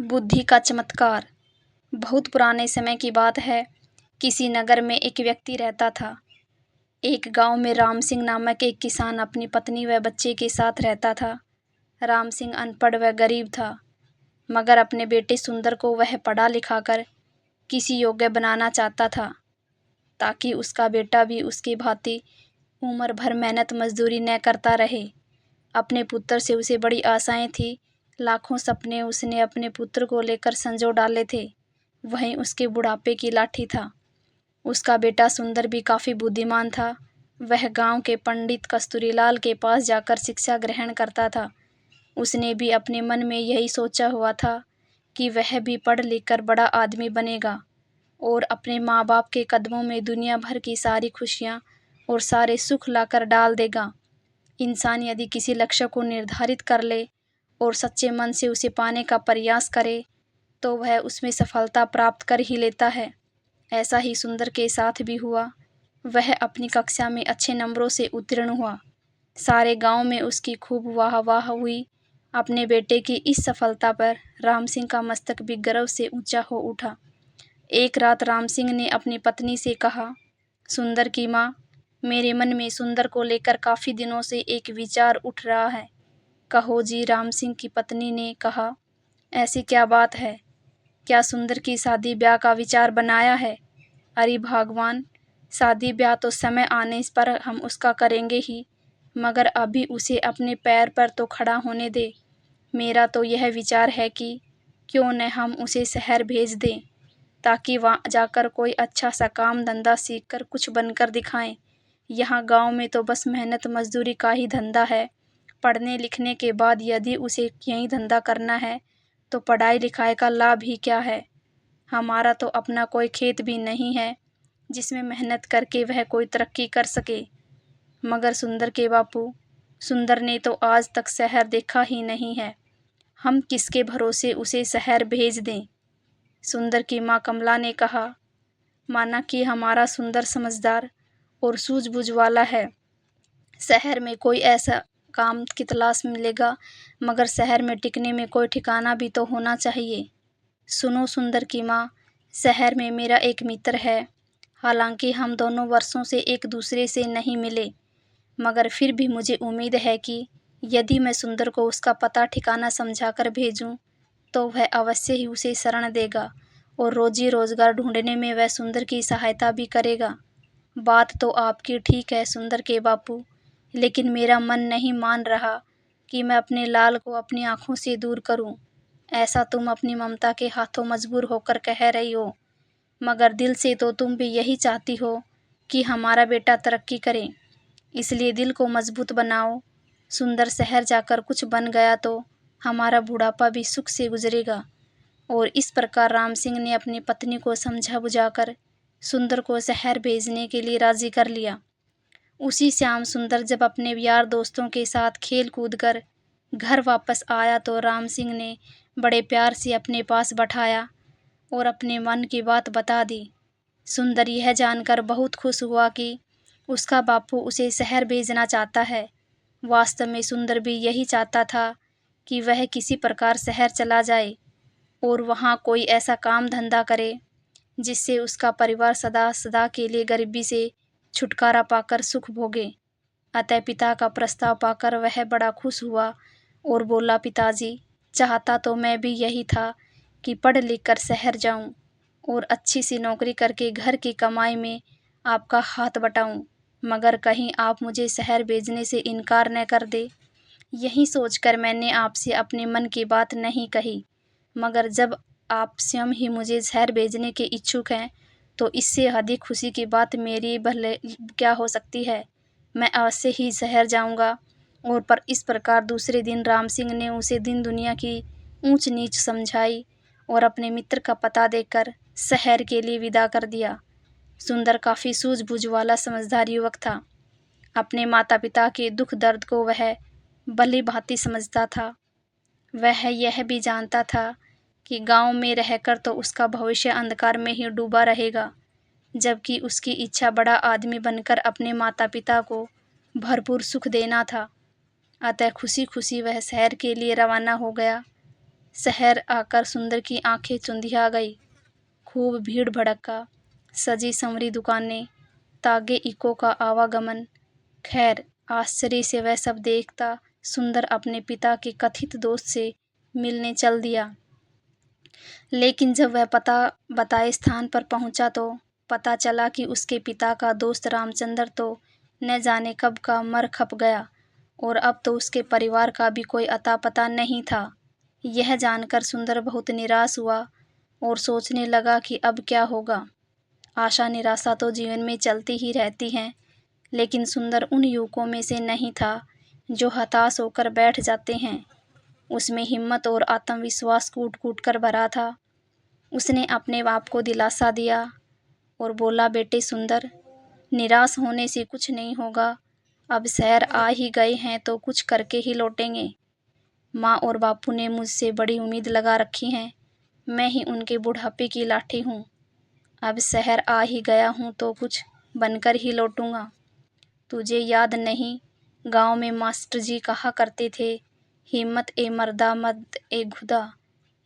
बुद्धि का चमत्कार। बहुत पुराने समय की बात है। किसी नगर में एक व्यक्ति रहता था। एक गांव में राम सिंह नामक एक किसान अपनी पत्नी व बच्चे के साथ रहता था। राम सिंह अनपढ़ व गरीब था, मगर अपने बेटे सुंदर को वह पढ़ा लिखाकर किसी योग्य बनाना चाहता था, ताकि उसका बेटा भी उसकी भांति उम्र भर मेहनत मजदूरी न करता रहे। अपने पुत्र से उसे बड़ी आशाएं थी। लाखों सपने उसने अपने पुत्र को लेकर संजो डाले थे। वहीं उसके बुढ़ापे की लाठी था। उसका बेटा सुंदर भी काफ़ी बुद्धिमान था। वह गांव के पंडित कस्तूरीलाल के पास जाकर शिक्षा ग्रहण करता था। उसने भी अपने मन में यही सोचा हुआ था कि वह भी पढ़ लिख कर बड़ा आदमी बनेगा और अपने माँ बाप के कदमों में दुनिया भर की सारी खुशियाँ और सारे सुख लाकर डाल देगा। इंसान यदि किसी लक्ष्य को निर्धारित कर ले और सच्चे मन से उसे पाने का प्रयास करे, तो वह उसमें सफलता प्राप्त कर ही लेता है। ऐसा ही सुंदर के साथ भी हुआ। वह अपनी कक्षा में अच्छे नंबरों से उत्तीर्ण हुआ। सारे गांव में उसकी खूब वाह वाह हुई। अपने बेटे की इस सफलता पर राम सिंह का मस्तक भी गर्व से ऊंचा हो उठा। एक रात राम सिंह ने अपनी पत्नी से कहा, सुंदर की माँ, मेरे मन में सुंदर को लेकर काफ़ी दिनों से एक विचार उठ रहा है। कहो जी। राम सिंह की पत्नी ने कहा, ऐसी क्या बात है? क्या सुंदर की शादी ब्याह का विचार बनाया है? अरे भगवान, शादी ब्याह तो समय आने पर हम उसका करेंगे ही, मगर अभी उसे अपने पैर पर तो खड़ा होने दे। मेरा तो यह विचार है कि क्यों न हम उसे शहर भेज दें, ताकि वहाँ जाकर कोई अच्छा सा काम धंधा सीखकर कुछ बनकर दिखाएं। यहाँ गांव में तो बस मेहनत मजदूरी का ही धंधा है। पढ़ने लिखने के बाद यदि उसे यही धंधा करना है, तो पढ़ाई लिखाई का लाभ ही क्या है? हमारा तो अपना कोई खेत भी नहीं है जिसमें मेहनत करके वह कोई तरक्की कर सके। मगर सुंदर के बापू, सुंदर ने तो आज तक शहर देखा ही नहीं है। हम किसके भरोसे उसे शहर भेज दें? सुंदर की माँ कमला ने कहा, माना कि हमारा सुंदर समझदार और सूझबूझ वाला है। शहर में कोई ऐसा काम की तलाश मिलेगा, मगर शहर में टिकने में कोई ठिकाना भी तो होना चाहिए। सुनो सुंदर की माँ, शहर में मेरा एक मित्र है। हालांकि हम दोनों वर्षों से एक दूसरे से नहीं मिले, मगर फिर भी मुझे उम्मीद है कि यदि मैं सुंदर को उसका पता ठिकाना समझाकर भेजूं, तो वह अवश्य ही उसे शरण देगा और रोजी रोजगार ढूंढने में वह सुंदर की सहायता भी करेगा। बात तो आपकी ठीक है सुंदर के बापू, लेकिन मेरा मन नहीं मान रहा कि मैं अपने लाल को अपनी आंखों से दूर करूं। ऐसा तुम अपनी ममता के हाथों मजबूर होकर कह रही हो, मगर दिल से तो तुम भी यही चाहती हो कि हमारा बेटा तरक्की करे। इसलिए दिल को मजबूत बनाओ। सुंदर शहर जाकर कुछ बन गया तो हमारा बुढ़ापा भी सुख से गुजरेगा। और इस प्रकार राम सिंह ने अपनी पत्नी को समझा बुझाकर सुंदर को शहर भेजने के लिए राजी कर लिया। उसी शाम सुंदर जब अपने यार दोस्तों के साथ खेल कूद कर घर वापस आया, तो राम सिंह ने बड़े प्यार से अपने पास बैठाया और अपने मन की बात बता दी। सुंदर यह जानकर बहुत खुश हुआ कि उसका बापू उसे शहर भेजना चाहता है। वास्तव में सुंदर भी यही चाहता था कि वह किसी प्रकार शहर चला जाए और वहाँ कोई ऐसा काम धंधा करे जिससे उसका परिवार सदा सदा के लिए गरीबी से छुटकारा पाकर सुख भोगे। अतः पिता का प्रस्ताव पाकर वह बड़ा खुश हुआ और बोला, पिताजी, चाहता तो मैं भी यही था कि पढ़ लिख कर शहर जाऊं और अच्छी सी नौकरी करके घर की कमाई में आपका हाथ बटाऊं, मगर कहीं आप मुझे शहर भेजने से इनकार न कर दे। यही सोचकर मैंने आपसे अपने मन की बात नहीं कही, मगर जब आप स्वयं ही मुझे शहर भेजने के इच्छुक हैं, तो इससे अधिक खुशी की बात मेरी भले क्या हो सकती है। मैं अवश्य ही शहर जाऊंगा। और पर इस प्रकार दूसरे दिन राम सिंह ने उसे दिन दुनिया की ऊंच नीच समझाई और अपने मित्र का पता देकर शहर के लिए विदा कर दिया। सुंदर काफ़ी सूझबूझ वाला समझदार युवक था। अपने माता पिता के दुख दर्द को वह भली भांति समझता था। वह यह भी जानता था कि गांव में रहकर तो उसका भविष्य अंधकार में ही डूबा रहेगा, जबकि उसकी इच्छा बड़ा आदमी बनकर अपने माता पिता को भरपूर सुख देना था। अतः खुशी खुशी वह शहर के लिए रवाना हो गया। शहर आकर सुंदर की आंखें चुंधिया गई। खूब भीड़ भड़का, सजी संवरी दुकानें, तागे इको का आवागमन। खैर, आश्चर्य से वह सब देखता सुंदर अपने पिता के कथित दोस्त से मिलने चल दिया। लेकिन जब वह पता बताए स्थान पर पहुंचा तो पता चला कि उसके पिता का दोस्त रामचंद्र तो न जाने कब का मर खप गया और अब तो उसके परिवार का भी कोई अता पता नहीं था। यह जानकर सुंदर बहुत निराश हुआ और सोचने लगा कि अब क्या होगा। आशा निराशा तो जीवन में चलती ही रहती हैं, लेकिन सुंदर उन युवकों में से नहीं था जो हताश होकर बैठ जाते हैं। उसमें हिम्मत और आत्मविश्वास कूट कूट कर भरा था। उसने अपने बाप को दिलासा दिया और बोला, बेटे सुंदर, निराश होने से कुछ नहीं होगा। अब शहर आ ही गए हैं तो कुछ करके ही लौटेंगे। माँ और बापू ने मुझसे बड़ी उम्मीद लगा रखी है। मैं ही उनके बुढ़ापे की लाठी हूँ। अब शहर आ ही गया हूँ तो कुछ बनकर ही लौटूंगा। तुझे याद नहीं, गांव में मास्टर जी कहा करते थे, हिम्मत ए मर्दा मद ए खुदा,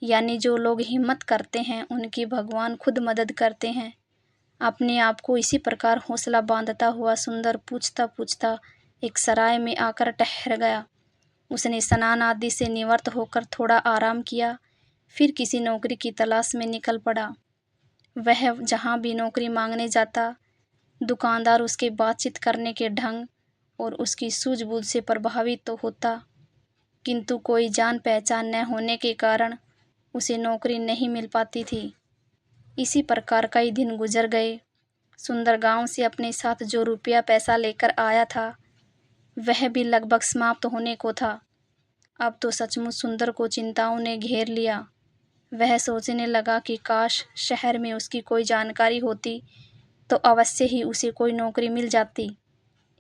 यानी जो लोग हिम्मत करते हैं उनकी भगवान खुद मदद करते हैं। अपने आप को इसी प्रकार हौसला बांधता हुआ सुंदर पूछता पूछता एक सराय में आकर ठहर गया। उसने स्नान आदि से निवृत्त होकर थोड़ा आराम किया, फिर किसी नौकरी की तलाश में निकल पड़ा। वह जहाँ भी नौकरी मांगने जाता, दुकानदार उसके बातचीत करने के ढंग और उसकी सूझबूझ से प्रभावित तो होता, किंतु कोई जान पहचान न होने के कारण उसे नौकरी नहीं मिल पाती थी। इसी प्रकार कई दिन गुजर गए। सुंदर गांव से अपने साथ जो रुपया पैसा लेकर आया था वह भी लगभग समाप्त होने को था। अब तो सचमुच सुंदर को चिंताओं ने घेर लिया। वह सोचने लगा कि काश शहर में उसकी कोई जानकारी होती तो अवश्य ही उसे कोई नौकरी मिल जाती।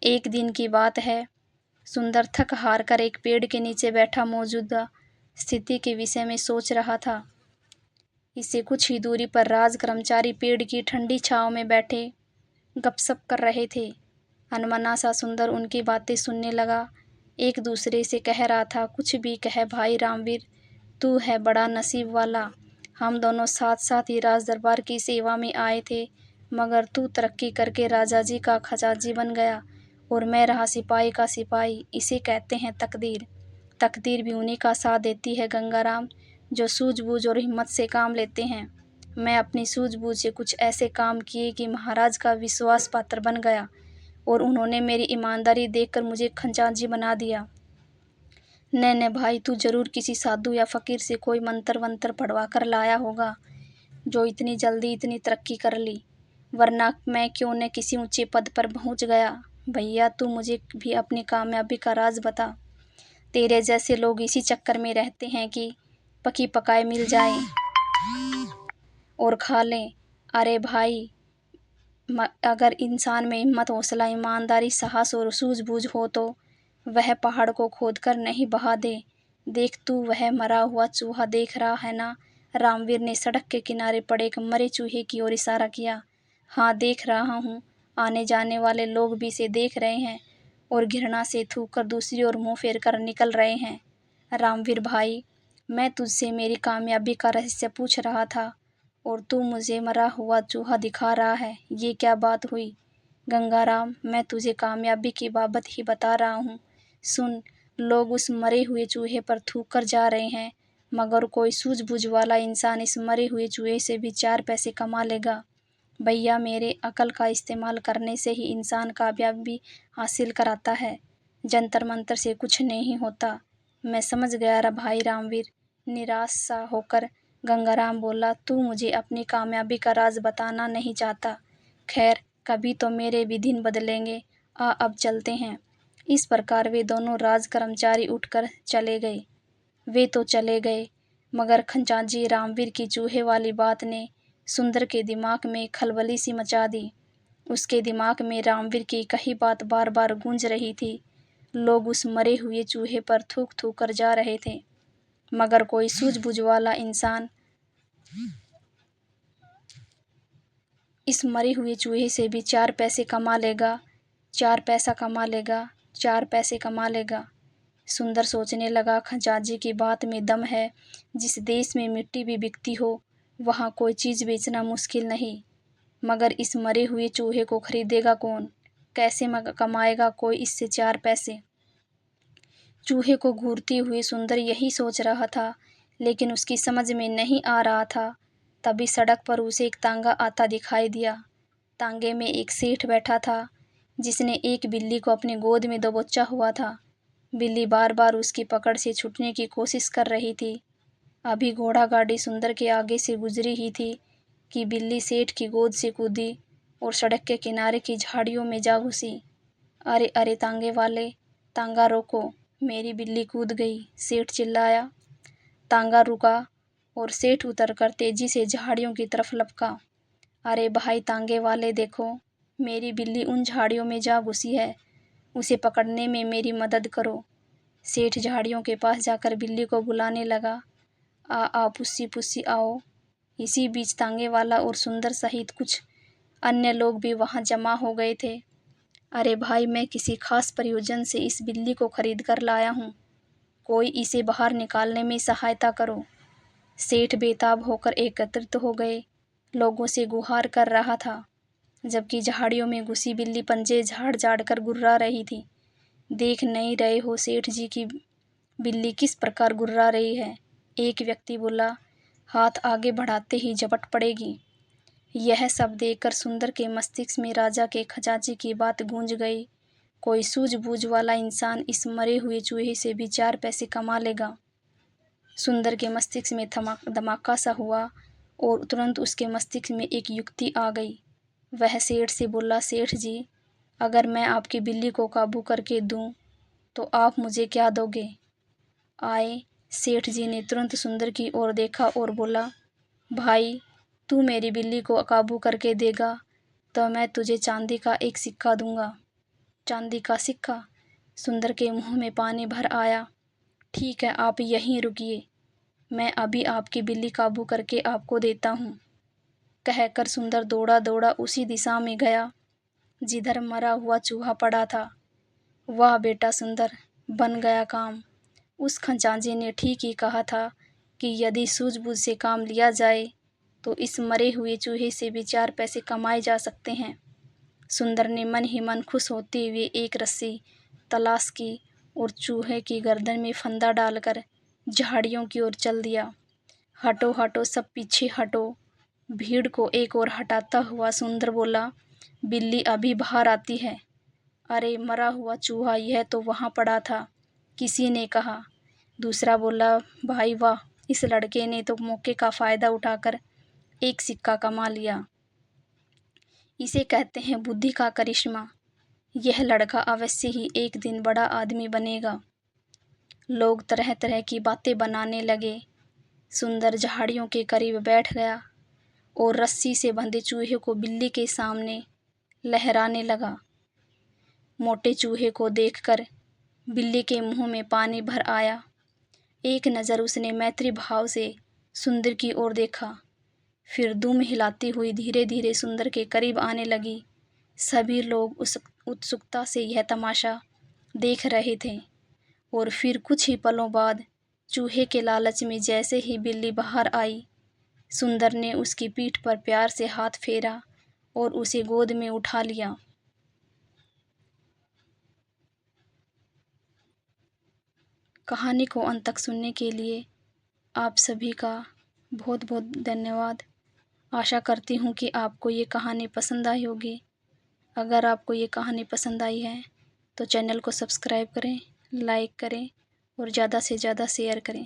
एक दिन की बात है, सुंदर थक हार कर एक पेड़ के नीचे बैठा मौजूदा स्थिति के विषय में सोच रहा था। इससे कुछ ही दूरी पर राज कर्मचारी पेड़ की ठंडी छांव में बैठे गपशप कर रहे थे। अनमना सा सुंदर उनकी बातें सुनने लगा। एक दूसरे से कह रहा था, कुछ भी कह भाई रामवीर, तू है बड़ा नसीब वाला। हम दोनों साथ साथ ही राज दरबार की सेवा में आए थे, मगर तू तरक्की करके राजा जी का खजांची बन गया और मैं रहा सिपाही का सिपाही। इसे कहते हैं तकदीर। तकदीर भी उन्हीं का साथ देती है गंगाराम, जो सूझबूझ और हिम्मत से काम लेते हैं। मैं अपनी सूझबूझ से कुछ ऐसे काम किए कि महाराज का विश्वास पात्र बन गया और उन्होंने मेरी ईमानदारी देखकर मुझे खजांची बना दिया। न भाई, तू जरूर किसी साधु या फकीर से कोई मंत्र वंत्र पढ़वा कर लाया होगा जो इतनी जल्दी इतनी तरक्की कर ली, वरना मैं क्यों न किसी ऊंचे पद पर पहुंच गया। भैया, तू मुझे भी अपनी कामयाबी का राज बता। तेरे जैसे लोग इसी चक्कर में रहते हैं कि पकी पकाए मिल जाए और खा लें। अरे भाई, अगर इंसान में हिम्मत, हौसला, ईमानदारी, साहस और सूझबूझ हो तो वह पहाड़ को खोदकर नहीं बहा दे। देख, तू वह मरा हुआ चूहा देख रहा है ना? रामवीर ने सड़क के किनारे पड़े एक मरे चूहे की ओर इशारा किया। हाँ, देख रहा हूँ। आने जाने वाले लोग भी इसे देख रहे हैं और घृणा से थूक कर दूसरी ओर मुंह फेर कर निकल रहे हैं। रामवीर भाई, मैं तुझसे मेरी कामयाबी का रहस्य पूछ रहा था और तू मुझे मरा हुआ चूहा दिखा रहा है। ये क्या बात हुई? गंगाराम, मैं तुझे कामयाबी की बाबत ही बता रहा हूँ। सुन, लोग उस मरे हुए चूहे पर थूक कर जा रहे हैं, मगर कोई सूझबूझ वाला इंसान इस मरे हुए चूहे से भी 4 पैसे कमा लेगा। भैया, मेरे अकल का इस्तेमाल करने से ही इंसान कामयाबी हासिल कराता है। जंतर मंतर से कुछ नहीं होता। मैं समझ गया रा भाई रामवीर। निराश सा होकर गंगाराम बोला, तू मुझे अपनी कामयाबी का राज बताना नहीं चाहता। खैर, कभी तो मेरे भी दिन बदलेंगे। अब चलते हैं। इस प्रकार वे दोनों राज कर्मचारी उठकर चले गए। वे तो चले गए, मगर खजांची रामवीर की चूहे वाली बात ने सुंदर के दिमाग में खलबली सी मचा दी। उसके दिमाग में रामवीर की कही बात बार बार गूंज रही थी। लोग उस मरे हुए चूहे पर थूक थूक कर जा रहे थे, मगर कोई सूझबूझ वाला इंसान इस मरे हुए चूहे से भी 4 पैसे कमा लेगा, 4 पैसा कमा लेगा, 4 पैसे कमा लेगा। सुंदर सोचने लगा, खजांची की बात में दम है। जिस देश में मिट्टी भी बिकती हो वहाँ कोई चीज़ बेचना मुश्किल नहीं। मगर इस मरे हुए चूहे को खरीदेगा कौन? कैसे कमाएगा कोई इससे 4 पैसे? चूहे को घूरते हुए सुंदर यही सोच रहा था, लेकिन उसकी समझ में नहीं आ रहा था। तभी सड़क पर उसे एक तांगा आता दिखाई दिया। तांगे में एक सेठ बैठा था, जिसने एक बिल्ली को अपनी गोद में दबोचा हुआ था। बिल्ली बार बार उसकी पकड़ से छूटने की कोशिश कर रही थी। अभी घोड़ा गाड़ी सुंदर के आगे से गुजरी ही थी कि बिल्ली सेठ की गोद से कूदी और सड़क के किनारे की झाड़ियों में जा घुसी। अरे अरे तांगे वाले, तांगा रोको, मेरी बिल्ली कूद गई, सेठ चिल्लाया। तांगा रुका और सेठ उतरकर तेजी से झाड़ियों की तरफ लपका। अरे भाई तांगे वाले देखो, मेरी बिल्ली उन झाड़ियों में जा घुसी है, उसे पकड़ने में मेरी मदद करो। सेठ झाड़ियों के पास जाकर बिल्ली को बुलाने लगा। आ पुस्सी पुस्सी आओ। इसी बीच तांगे वाला और सुंदर सहित कुछ अन्य लोग भी वहां जमा हो गए थे। अरे भाई, मैं किसी खास प्रयोजन से इस बिल्ली को खरीद कर लाया हूँ, कोई इसे बाहर निकालने में सहायता करो। सेठ बेताब होकर एकत्रित हो गए, लोगों से गुहार कर रहा था, जबकि झाड़ियों में घुसी बिल्ली पंजे झाड़ झाड़ कर गुर्रा रही थी। देख नहीं रहे हो सेठ जी की बिल्ली किस प्रकार गुर्रा रही है? एक व्यक्ति बोला। हाथ आगे बढ़ाते ही झपट पड़ेगी। यह सब देखकर सुंदर के मस्तिष्क में राजा के खजांची की बात गूंज गई। कोई सूझबूझ वाला इंसान इस मरे हुए चूहे से भी 4 पैसे कमा लेगा। सुंदर के मस्तिष्क में धमाका सा हुआ और तुरंत उसके मस्तिष्क में एक युक्ति आ गई। वह सेठ से बोला, सेठ जी, अगर मैं आपकी बिल्ली को काबू करके दूं तो आप मुझे क्या दोगे? आए सेठ जी ने तुरंत सुंदर की ओर देखा और बोला, भाई, तू मेरी बिल्ली को काबू करके देगा तो मैं तुझे चांदी का एक सिक्का दूंगा। चांदी का सिक्का? सुंदर के मुंह में पानी भर आया। ठीक है, आप यहीं रुकिए, मैं अभी आपकी बिल्ली काबू करके आपको देता हूँ। कहकर सुंदर दौड़ा दौड़ा उसी दिशा में गया जिधर मरा हुआ चूहा पड़ा था। वाह बेटा सुंदर, बन गया काम। उस खजांची ने ठीक ही कहा था कि यदि सूझबूझ से काम लिया जाए तो इस मरे हुए चूहे से भी 4 पैसे कमाए जा सकते हैं। सुंदर ने मन ही मन खुश होते हुए एक रस्सी तलाश की और चूहे की गर्दन में फंदा डालकर झाड़ियों की ओर चल दिया। हटो हटो सब पीछे हटो। भीड़ को एक ओर हटाता हुआ सुंदर बोला, बिल्ली अभी बाहर आती है। अरे मरा हुआ चूहा, यह तो वहाँ पड़ा था, किसी ने कहा। दूसरा बोला, भाई वाह, इस लड़के ने तो मौके का फ़ायदा उठाकर एक सिक्का कमा लिया। इसे कहते हैं बुद्धि का करिश्मा। यह लड़का अवश्य ही एक दिन बड़ा आदमी बनेगा। लोग तरह तरह की बातें बनाने लगे। सुंदर झाड़ियों के करीब बैठ गया और रस्सी से बंधे चूहे को बिल्ली के सामने लहराने लगा। मोटे चूहे को देखकर बिल्ली के मुंह में पानी भर आया। एक नज़र उसने मैत्री भाव से सुंदर की ओर देखा, फिर दुम हिलाती हुई धीरे धीरे सुंदर के करीब आने लगी। सभी लोग उस उत्सुकता से यह तमाशा देख रहे थे और फिर कुछ ही पलों बाद चूहे के लालच में जैसे ही बिल्ली बाहर आई, सुंदर ने उसकी पीठ पर प्यार से हाथ फेरा और उसे गोद में उठा लिया। कहानी को अंत तक सुनने के लिए आप सभी का बहुत बहुत धन्यवाद। आशा करती हूँ कि आपको ये कहानी पसंद आई होगी। अगर आपको ये कहानी पसंद आई है तो चैनल को सब्सक्राइब करें, लाइक करें और ज़्यादा से ज़्यादा शेयर करें।